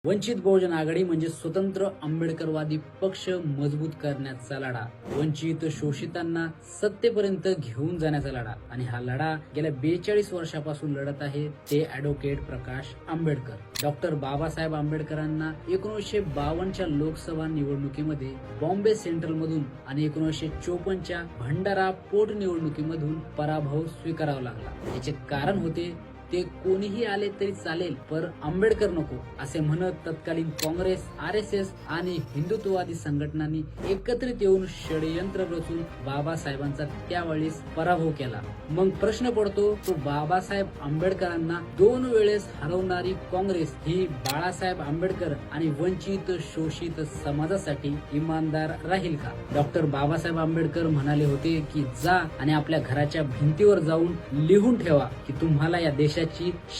वंचित बहुजन आघाडी म्हणजे स्वतंत्र आंबेडकरवादी पक्ष मजबूत करण्याचा लढा, वंचित शोषितांना सत्तेपर्यंत घेऊन जाण्याचा लढा. आणि हा लढा गेल्या 42 वर्षापासून लढत आहे ते ॲडव्होकेट प्रकाश आंबेडकर. डॉक्टर बाबासाहेब आंबेडकरांना 1952च्या लोकसभा निवडणुकीमध्ये बॉम्बे सेंट्रल मधून आणि 1954च्या भंडारा पोटनिवडणुकीमधून पराभव स्वीकारावा लागला. याचे कारण होते ते कोणीही आले तरी चालेल पर आंबेडकर नको असे म्हणत तत्कालीन काँग्रेस, RSS आणि हिंदुत्ववादी संघटनांनी एकत्रित येऊन षडयंत्र रचून बाबासाहेबांचा त्यावेळेस पराभव केला. मग प्रश्न पडतो तो बाबासाहेब आंबेडकरांना 2 वेळेस हरवणारी काँग्रेस ही बाळासाहेब आंबेडकर आणि वंचित शोषित समाजासाठी इमानदार राहील का? डॉक्टर बाबासाहेब आंबेडकर म्हणाले होते की जा आणि आपल्या घराच्या भिंतीवर जाऊन लिहून ठेवा की तुम्हाला या देशाची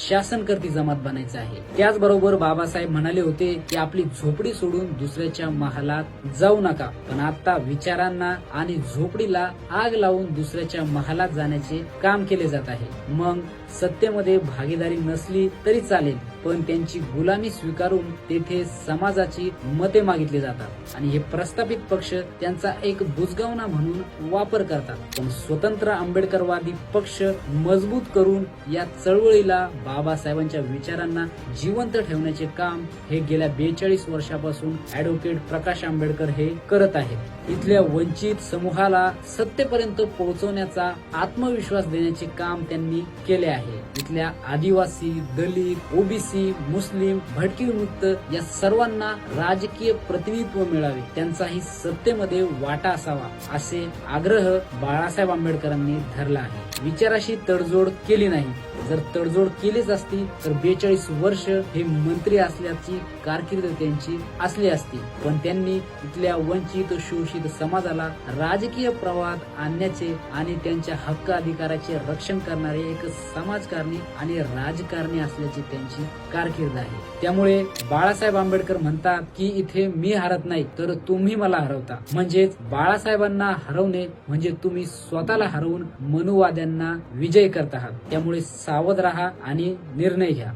शासनकर्ती जमात बनायचं आहे. त्याचबरोबर बाबासाहेब म्हणाले होते की आपली झोपडी सोडून दुसऱ्याच्या महालात जाऊ नका. पण आता विचारांना आणि झोपडीला आग लावून दुसऱ्याच्या महालात जाण्याचे काम केले जात आहे. मग सत्तेमध्ये भागीदारी नसली तरी चालेल पण त्यांची गुलामी स्वीकारून तेथे समाजाची मते मागितली जातात आणि हे प्रस्थापित पक्ष त्यांचा एक बुजगावना म्हणून वापर करतात. पण स्वतंत्र आंबेडकरवादी पक्ष मजबूत करून या चळवळीला, बाबासाहेबांच्या विचारांना जिवंत ठेवण्याचे काम हे गेल्या 42 वर्षापासून ॲडव्होकेट प्रकाश आंबेडकर हे करत आहेत. इथल्या वंचित समूहाला सत्तेपर्यंत पोहोचवण्याचा आत्मविश्वास देण्याचे काम त्यांनी केले आहे. इथल्या आदिवासी, दलित, ओबीसी, मुस्लिम, भटकी विमुक्त या सर्वांना राजकीय प्रतिनिधित्व मिळावे, त्यांचाही सत्तेमध्ये वाटा असावा असे आग्रह बाळासाहेब आंबेडकरांनी धरला आहे. विचाराशी तडजोड केली नाही. जर तडजोड केलीच असती तर 42 वर्ष हे मंत्री असल्याची कारकीर्द त्यांची असली असती. पण त्यांनी इथल्या वंचित शोषित समाजाला राजकीय प्रवाहात आणण्याचे आणि त्यांच्या हक्क अधिकाराचे रक्षण करणारे एक समाजकारणी आणि राजकारणी असल्याची त्यांची कारकीर्द आहे. त्यामुळे बाळासाहेब आंबेडकर म्हणतात की इथे मी हरत नाही तर तुम्ही मला हरवता. म्हणजेच बाळासाहेबांना हरवणे म्हणजे तुम्ही स्वतःला हरवून मनुवाद्यांना विजय करत आहात. त्यामुळे सावध राहा आणि निर्णय घ्या.